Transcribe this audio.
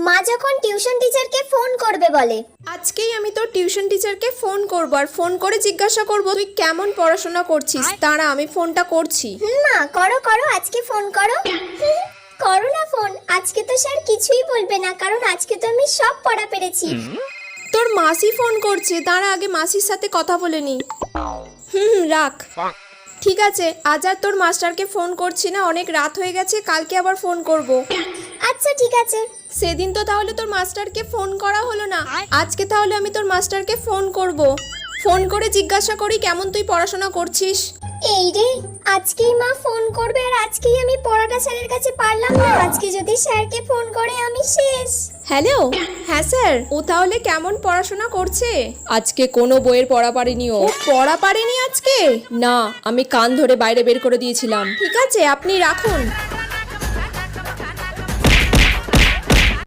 মা যখন টিউশন টিচারকে ফোন করবে বলে। আজকেই আমি তোর টিউশন টিচারকে ফোন করব আর ফোন করে জিজ্ঞাসা করব তুই কেমন পড়াশোনা করছিস। দাঁড়া আমি ফোনটা করছি। মা করো করো, আজকে ফোন করো। করো না ফোন, আজকে তো স্যার কিছুই বলবে না, কারণ আজকে তো আমি সব পড়া পেরেছি। তোর মাসি ফোন করছে, দাঁড়া আগে মাসির সাথে কথা বলে নি। রাখ। ঠিক আছে, আজ আর তোর মাস্টারকে ফোন করছি না, অনেক রাত হয়ে গেছে, কালকে আবার ফোন করব। আচ্ছা ঠিক আছে। সেদিন তো তাহলে তোর মাস্টারকে ফোন করা হলো না, আজকে তাহলে আমি তোর মাস্টারকে ফোন করব। ফোন করে জিজ্ঞাসা করি কেমন তুই পড়াশোনা করছিস। এই রে, আজকেই মা ফোন করবে আর আজকেই আমি পড়াটা স্যারের কাছে পারলাম না। আজকে যদি স্যারকে ফোন করে আমি শেষ। হ্যালো, হ্যাঁ স্যার, ও তাহলে কেমন পড়াশোনা করছে? আজকে কোনো বইয়ের পড়া পারেনি। ও পড়া পারেনি আজকে? না, আমি কান ধরে বাইরে বের করে দিয়েছিলাম। ঠিক আছে, আপনি রাখুন।